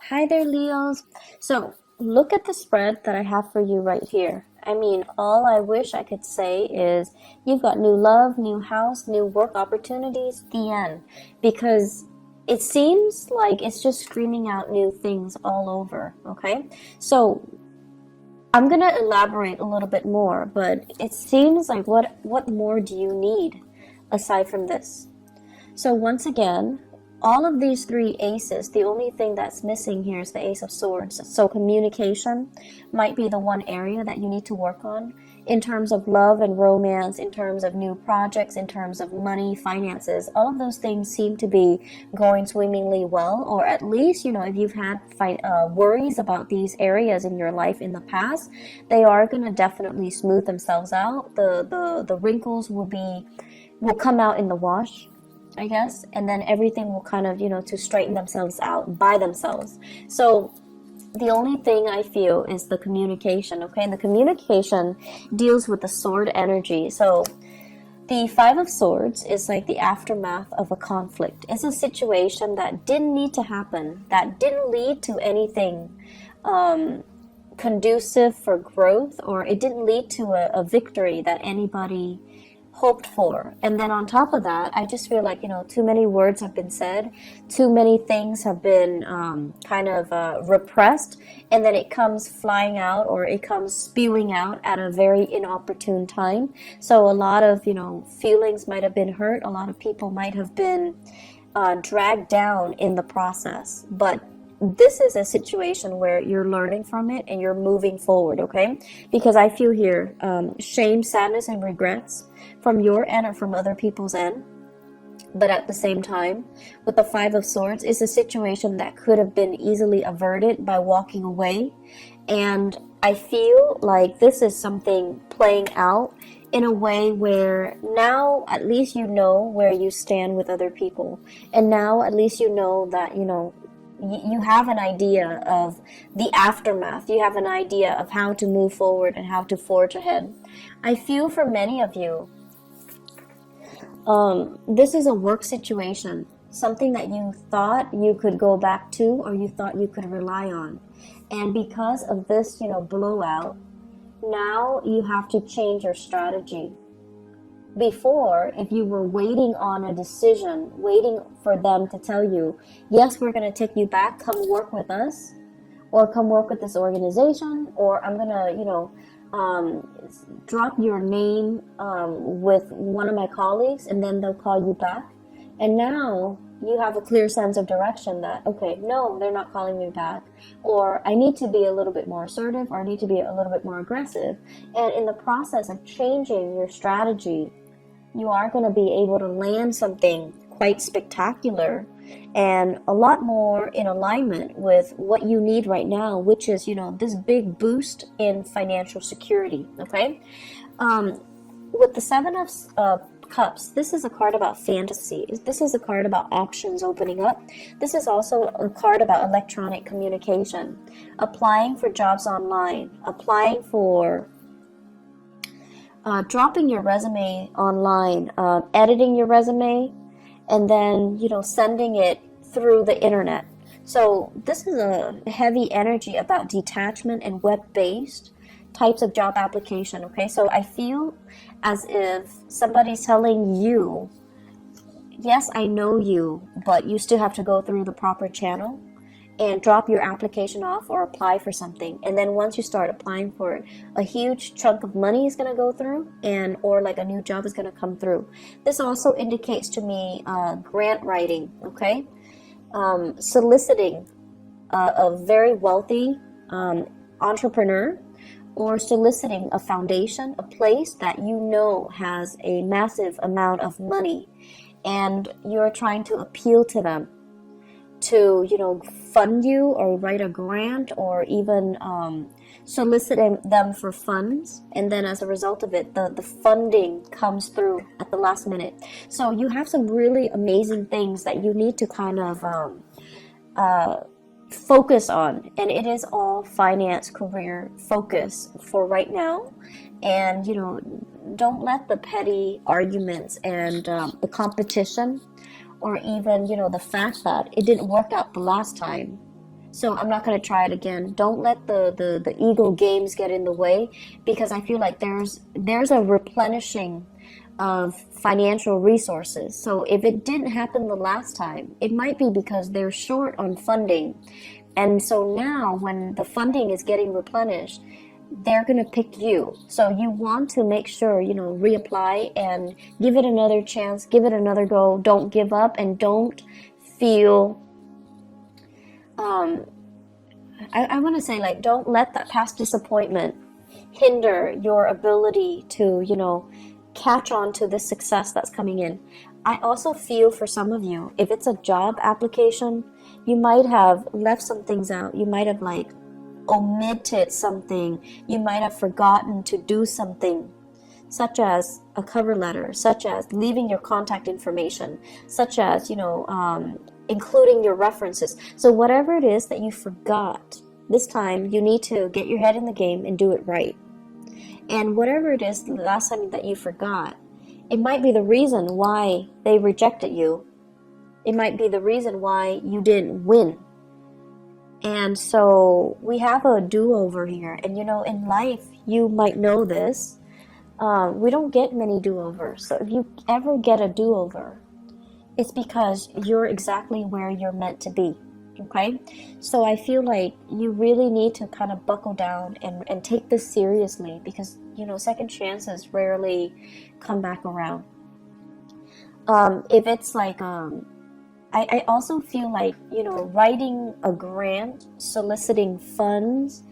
Hi there, Leos. So, look at the spread that I have for you right here. I mean, all I wish I could say is you've got new love, new house, new work opportunities, the end. Because it seems like it's just screaming out new things all over, okay? So, I'm going to elaborate a little bit more, but it seems like what more do you need aside from this? So once again, all of these three aces, the only thing that's missing here is the Ace of Swords. So communication might be the one area that you need to work on in terms of love and romance, in terms of new projects, in terms of money, finances. All of those things seem to be going swimmingly well, or at least, if you've had worries about these areas in your life in the past, they are going to definitely smooth themselves out. The wrinkles will come out in the wash, I guess, and then everything will kind of, to straighten themselves out by themselves. So the only thing I feel is the communication, okay? And the communication deals with the sword energy. So the Five of Swords is like the aftermath of a conflict. It's a situation that didn't need to happen, that didn't lead to anything conducive for growth, or it didn't lead to a victory that anybody hoped for. And then on top of that, I just feel like, too many words have been said, too many things have been repressed, and then it comes flying out, or it comes spewing out at a very inopportune time. So a lot of, feelings might have been hurt, a lot of people might have been dragged down in the process. But this is a situation where you're learning from it and you're moving forward, okay? Because I feel here shame, sadness, and regrets from your end or from other people's end. But at the same time, with the Five of Swords, it's a situation that could have been easily averted by walking away. And I feel like this is something playing out in a way where now at least you know where you stand with other people. And now at least you know that, you have an idea of the aftermath. You have an idea of how to move forward and how to forge ahead. I feel for many of you, this is a work situation, something that you thought you could go back to or you thought you could rely on. And because of this, blowout, now you have to change your strategy. Before, if you were waiting on a decision, waiting for them to tell you, yes, we're going to take you back, come work with us, or come work with this organization, or I'm going to, drop your name with one of my colleagues, and then they'll call you back. And now you have a clear sense of direction that, okay, no, they're not calling me back, or I need to be a little bit more assertive, or I need to be a little bit more aggressive. And in the process of changing your strategy, you are going to be able to land something quite spectacular and a lot more in alignment with what you need right now, which is, this big boost in financial security, okay? With the Seven of Cups, this is a card about fantasy. This is a card about options opening up. This is also a card about electronic communication, applying for jobs online, applying for dropping your resume online, editing your resume, and then, sending it through the internet. So this is a heavy energy about detachment and web-based types of job application, okay? So I feel as if somebody's telling you, yes, I know you, but you still have to go through the proper channel and drop your application off or apply for something. And then once you start applying for it, a huge chunk of money is going to go through, or like a new job is going to come through. This also indicates to me grant writing, okay? Soliciting a very wealthy entrepreneur, or soliciting a foundation, a place that has a massive amount of money, and you're trying to appeal to them to, fund you or write a grant, or even soliciting them for funds. And then as a result of it, the funding comes through at the last minute. So you have some really amazing things that you need to kind of focus on. And it is all finance, career focus for right now. And, don't let the petty arguments and the competition, or even, the fact that it didn't work out the last time, So I'm not going to try it again. Don't let the ego games get in the way, because I feel like there's a replenishing of financial resources. So if it didn't happen the last time, it might be because they're short on funding. And so now when the funding is getting replenished, they're going to pick you. So you want to make sure, reapply and give it another chance, give it another go. Don't give up, and don't feel, I want to say, like, don't let that past disappointment hinder your ability to, catch on to the success that's coming in. I also feel for some of you, if it's a job application, you might have left some things out. You might have omitted something. You might have forgotten to do something, such as a cover letter, such as leaving your contact information, such as, including your references. So whatever it is that you forgot, this time you need to get your head in the game and do it right. And whatever it is the last time that you forgot, it might be the reason why they rejected you. It might be the reason why you didn't win. And so we have a do-over here. And in life, you might know this. We don't get many do-overs. So if you ever get a do-over, it's because you're exactly where you're meant to be. Okay? So I feel like you really need to kind of buckle down and take this seriously, because, second chances rarely come back around. If it's I also feel like, writing a grant, soliciting funds,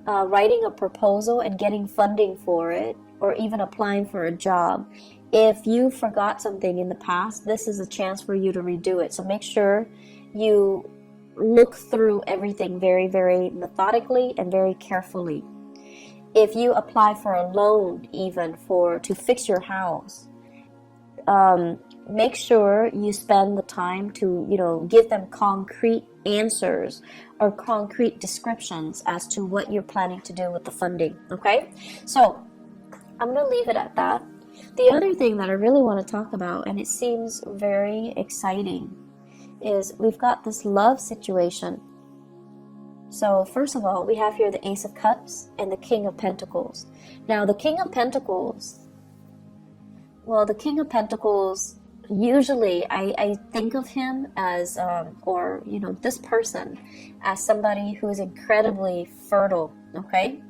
writing a proposal and getting funding for it, or even applying for a job. If you forgot something in the past, this is a chance for you to redo it. So make sure you look through everything very, very methodically and very carefully. If you apply for a loan, even to fix your house, make sure you spend the time to, give them concrete answers or concrete descriptions as to what you're planning to do with the funding. Okay? So I'm going to leave it at that. The other thing that I really want to talk about, and it seems very exciting, is we've got this love situation. So first of all, we have here the Ace of Cups and the King of Pentacles. Now the King of Pentacles, usually I think of him as, this person as somebody who is incredibly fertile, okay?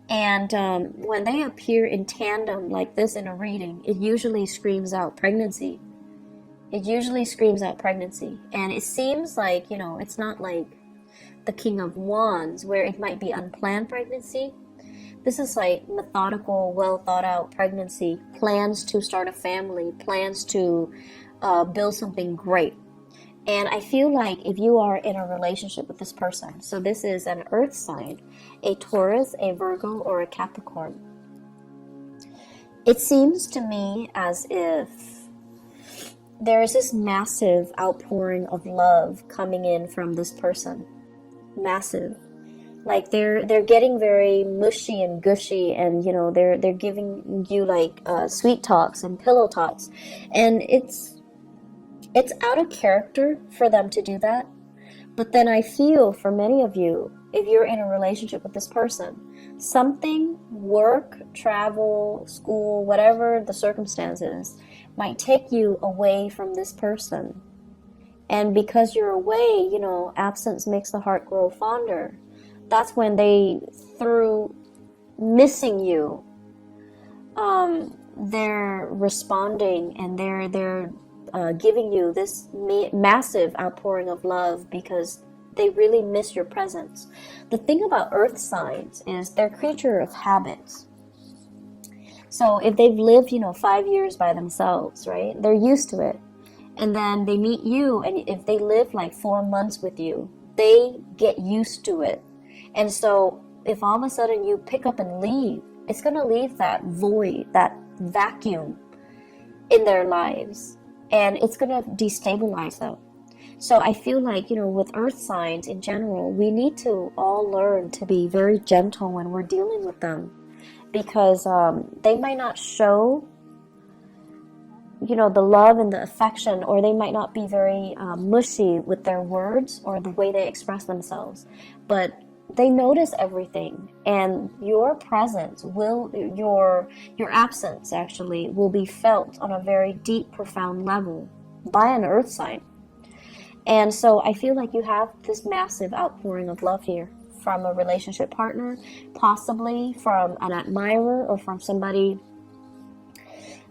And when they appear in tandem like this in a reading, it usually screams out pregnancy. It usually screams out pregnancy. And it seems like, it's not like the King of Wands where it might be unplanned pregnancy. This is like methodical, well thought out pregnancy, plans to start a family, plans to build something great. And I feel like if you are in a relationship with this person, so this is an earth sign, a Taurus, a Virgo, or a Capricorn, it seems to me as if there is this massive outpouring of love coming in from this person. Massive. Like they're getting very mushy and gushy, and they're giving you sweet talks and pillow talks, and it's out of character for them to do that. But then I feel for many of you, if you're in a relationship with this person, something, work, travel, school, whatever the circumstances, might take you away from this person. And because you're away, absence makes the heart grow fonder. That's when they, through missing you, they're responding, and they're giving you this massive outpouring of love because they really miss your presence. The thing about earth signs is they're creature of habits. So if they've lived, 5 years by themselves, right, they're used to it. And then they meet you, and if they live 4 months with you, they get used to it. And so if all of a sudden you pick up and leave, it's going to leave that void, that vacuum in their lives. And it's going to destabilize them. So I feel like, with earth signs in general, we need to all learn to be very gentle when we're dealing with them. Because they might not show you know, the love and the affection, or they might not be very mushy with their words or the way they express themselves, but they notice everything, and your presence will, your absence actually will be felt on a very deep, profound level by an earth sign. And so I feel like you have this massive outpouring of love here from a relationship partner, possibly from an admirer or from somebody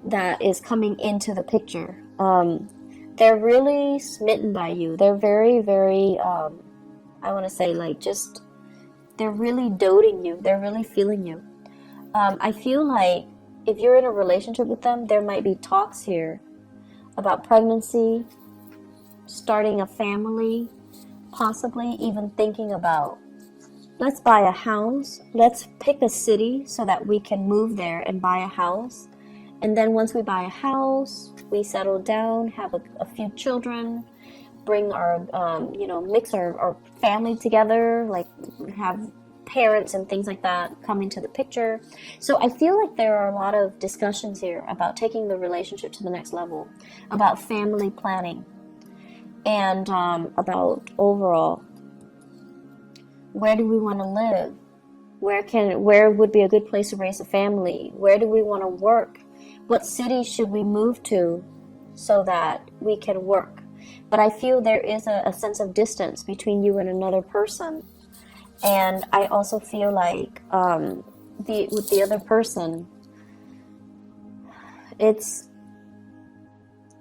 that is coming into the picture. They're really smitten by you. They're very, very, I want to say, like, just, they're really doting you. They're really feeling you. I feel like if you're in a relationship with them, there might be talks here about pregnancy, starting a family, possibly even thinking about, let's buy a house, let's pick a city so that we can move there and buy a house. And then once we buy a house, we settle down, have a few children, bring our, mix our family together, like have parents and things like that come into the picture. So I feel like there are a lot of discussions here about taking the relationship to the next level, about family planning, and about overall, where do we want to live? Where would be a good place to raise a family? Where do we want to work? What city should we move to so that we can work? But I feel there is a sense of distance between you and another person. And I also feel like with the other person,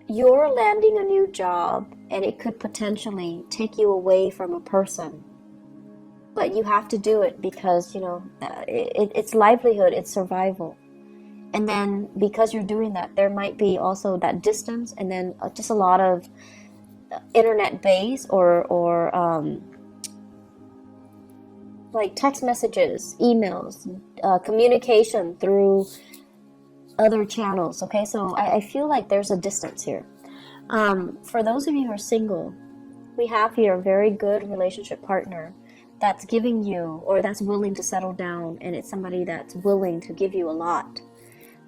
you're landing a new job, and it could potentially take you away from a person. But you have to do it because, it's livelihood, it's survival. And then because you're doing that, there might be also that distance, and then just a lot of internet based or like text messages, emails, communication through other channels. Okay, so I feel like there's a distance here. For those of you who are single, we have here a very good relationship partner that's giving you, or that's willing to settle down, and it's somebody that's willing to give you a lot.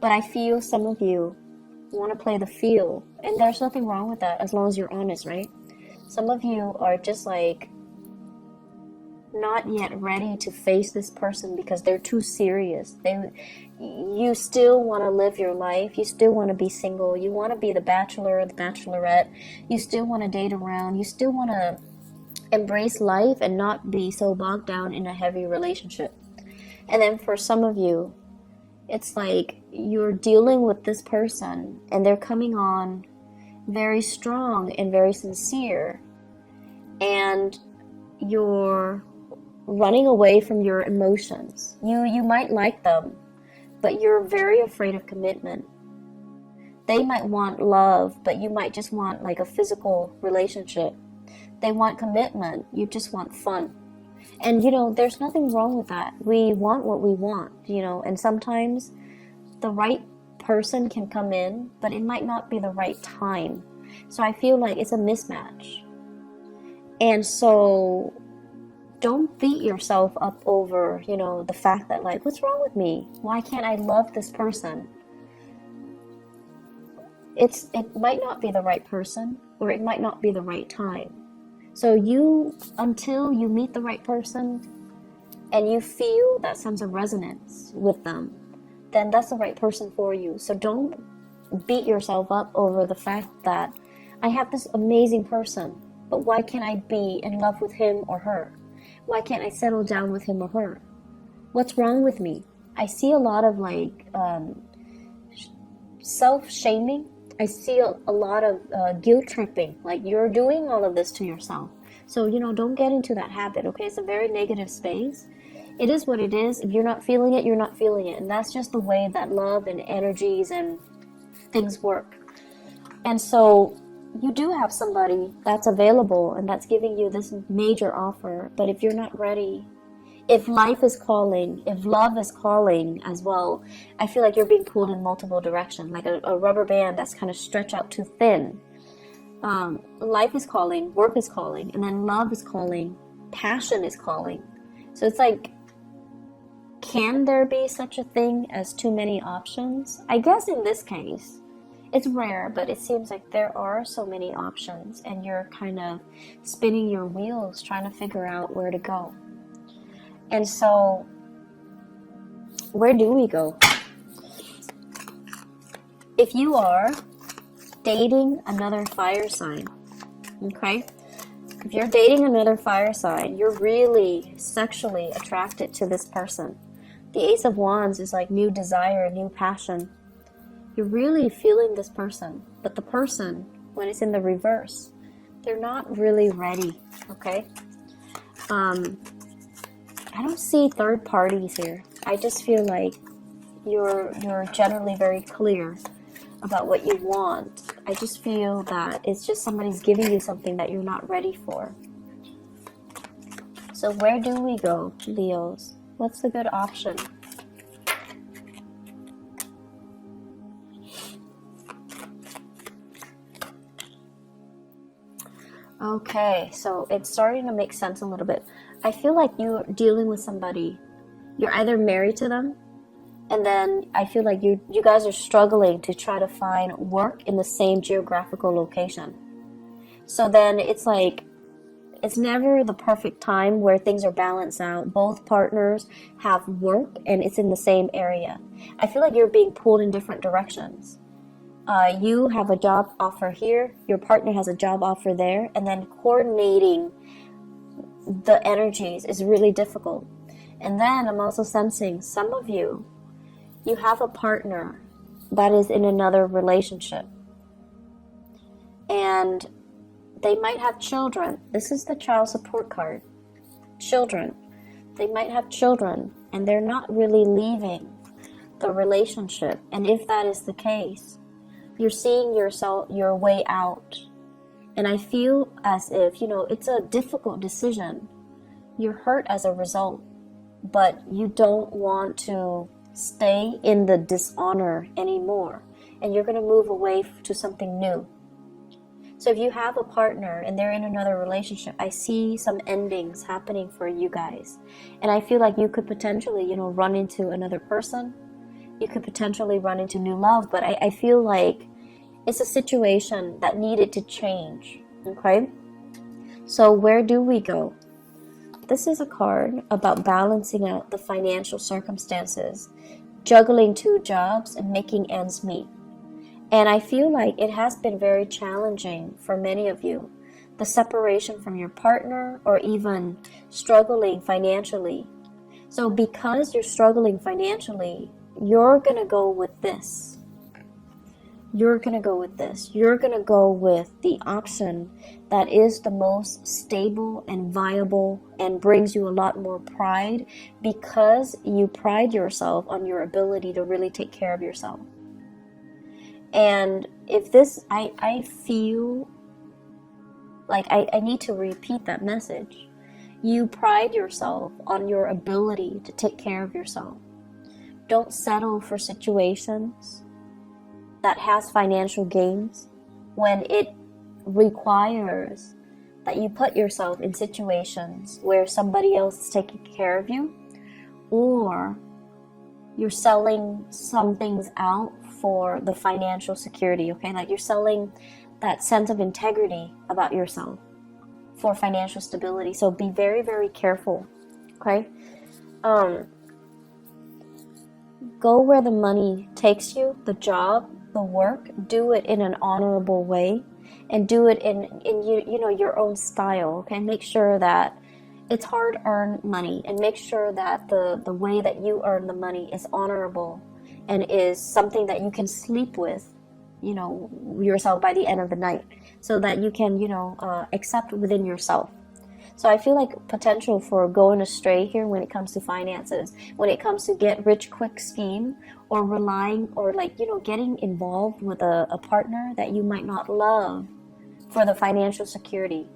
But I feel some of you want to play the feel, and there's nothing wrong with that as long as you're honest, right? Some of you are just like not yet ready to face this person because they're too serious. You still want to live your life. You still want to be single. You want to be the bachelor or the bachelorette. You still want to date around. You still want to embrace life and not be so bogged down in a heavy relationship. And then for some of you, it's like you're dealing with this person and they're coming on very strong and very sincere, and you're running away from your emotions. You might like them, but you're very afraid of commitment. They might want love, but you might just want like a physical relationship. They want commitment, you just want fun. And there's nothing wrong with that. We want what we want, and sometimes the right person can come in, but it might not be the right time. So I feel like it's a mismatch. And so don't beat yourself up over, the fact that, like, what's wrong with me? Why can't I love this person? It might not be the right person, or it might not be the right time. So until you meet the right person and you feel that sense of resonance with them, then that's the right person for you. So don't beat yourself up over the fact that I have this amazing person, but why can't I be in love with him or her? Why can't I settle down with him or her? What's wrong with me? I see a lot of self-shaming. I see a lot of guilt tripping. Like, you're doing all of this to yourself. So, don't get into that habit, okay? It's a very negative space. It is what it is. If you're not feeling it, you're not feeling it. And that's just the way that love and energies and things work. And so you do have somebody that's available and that's giving you this major offer. But if you're not ready, if life is calling, if love is calling as well, I feel like you're being pulled in multiple directions, like a rubber band that's kind of stretched out too thin. Life is calling, work is calling, and then love is calling, passion is calling. So it's like, can there be such a thing as too many options? I guess in this case, It's rare, but it seems like there are so many options, and you're kind of spinning your wheels trying to figure out where to go. And so, where do we go? If you are dating another fire sign, okay? If you're dating another fire sign, you're really sexually attracted to this person. The Ace of Wands is like new desire, new passion. You're really feeling this person, but the person, when it's in the reverse, they're not really ready, okay? I don't see third parties here. I just feel like you're generally very clear about what you want. I just feel that it's just somebody's giving you something that you're not ready for. So where do we go, Leos? What's the good option? Okay, so it's starting to make sense a little bit. I feel like you're dealing with somebody. You're either married to them, and then I feel like you guys are struggling to try to find work in the same geographical location. So then it's like, it's never the perfect time where things are balanced out. Both partners have work and it's in the same area. I feel like you're being pulled in different directions. You have a job offer here, your partner has a job offer there, and then coordinating the energies is really difficult. And then I'm also sensing some of you have a partner that is in another relationship. And they might have children. This is the child support card. Children. They might have children, and they're not really leaving the relationship. And if that is the case, you're seeing your way out. And I feel as if, it's a difficult decision. You're hurt as a result, but you don't want to stay in the dishonor anymore. And you're going to move away to something new. So if you have a partner and they're in another relationship, I see some endings happening for you guys. And I feel like you could potentially, run into another person. You could potentially run into new love, but I feel like it's a situation that needed to change, okay? So where do we go? This is a card about balancing out the financial circumstances, juggling two jobs, and making ends meet. And I feel like it has been very challenging for many of you. The separation from your partner, or even struggling financially. So because you're struggling financially, you're going to go with this. You're going to go with this. You're going to go with the option that is the most stable and viable and brings you a lot more pride, because you pride yourself on your ability to really take care of yourself. And if this, I feel like I need to repeat that message. You pride yourself on your ability to take care of yourself. Don't settle for situations that has financial gains when it requires that you put yourself in situations where somebody else is taking care of you, or you're selling some things out for the financial security, okay? Like you're selling that sense of integrity about yourself for financial stability. So be very, very careful, okay? Go where the money takes you, the job, the work. Do it in an honorable way, and do it in your own style, okay? Make sure that it's hard-earned money, and make sure that the way that you earn the money is honorable and is something that you can sleep with, yourself by the end of the night, so that you can, accept within yourself. So I feel like potential for going astray here when it comes to finances, when it comes to get rich quick scheme, or relying, or getting involved with a partner that you might not love for the financial security.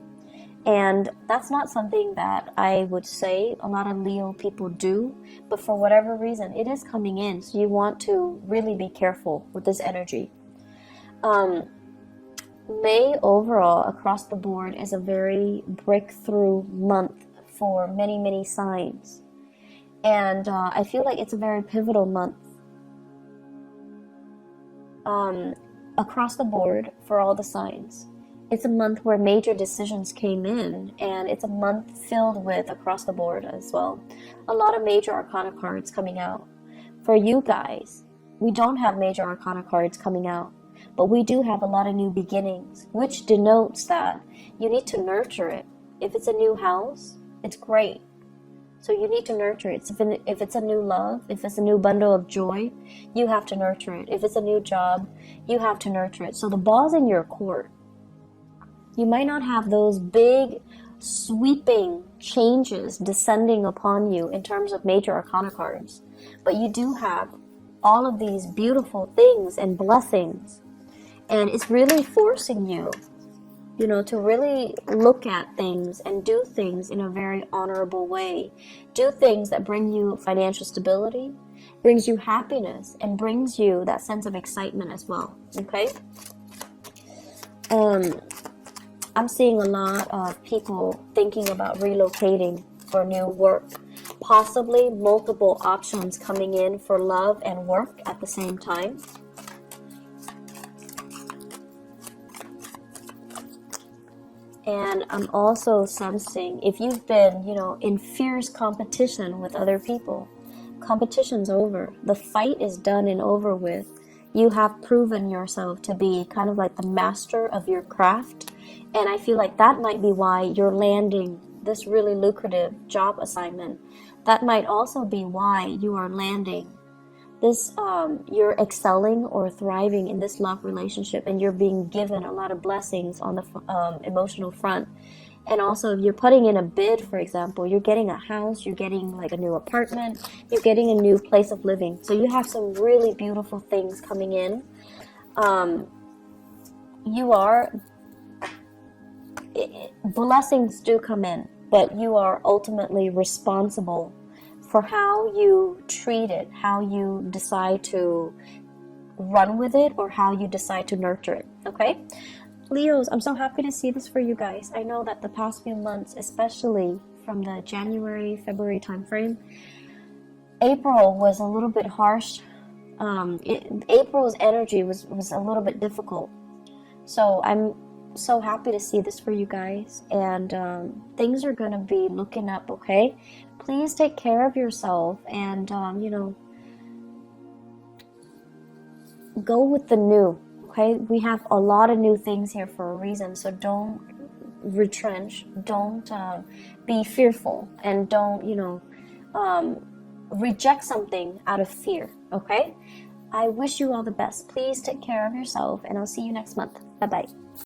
And that's not something that I would say a lot of Leo people do, but for whatever reason, it is coming in. So you want to really be careful with this energy. May overall, across the board, is a very breakthrough month for many, many signs. And I feel like it's a very pivotal month. across the board for all the signs. It's a month where major decisions came in, and it's a month filled with across the board as well. A lot of major arcana cards coming out. For you guys, we don't have major arcana cards coming out, but we do have a lot of new beginnings, which denotes that you need to nurture it. If it's a new house, it's great. So you need to nurture it. If it's a new love, if it's a new bundle of joy, you have to nurture it. If it's a new job, you have to nurture it. So the ball's in your court. You might not have those big, sweeping changes descending upon you in terms of major arcana cards, but you do have all of these beautiful things and blessings, and it's really forcing you, to really look at things and do things in a very honorable way. Do things that bring you financial stability, brings you happiness, and brings you that sense of excitement as well, okay? I'm seeing a lot of people thinking about relocating for new work. Possibly multiple options coming in for love and work at the same time. And I'm also sensing, if you've been, in fierce competition with other people, competition's over. The fight is done and over with. You have proven yourself to be kind of like the master of your craft. And I feel like that might be why you're landing this really lucrative job assignment. That might also be why you are landing this, you're excelling or thriving in this love relationship, and you're being given a lot of blessings on the emotional front. And also, if you're putting in a bid, for example, you're getting a house, you're getting like a new apartment, you're getting a new place of living. So you have some really beautiful things coming in. Blessings do come in, but you are ultimately responsible for how you treat it, how you decide to run with it, or how you decide to nurture it, okay? Leos, I'm so happy to see this for you guys. I know that the past few months, especially from the January, February timeframe, April was a little bit harsh. April's energy was a little bit difficult. So I'm so happy to see this for you guys, and things are going to be looking up, okay? Please take care of yourself, and go with the new, okay? We have a lot of new things here for a reason, so don't retrench, don't be fearful, and don't reject something out of fear, okay? I wish you all the best. Please take care of yourself, and I'll see you next month. Bye-bye.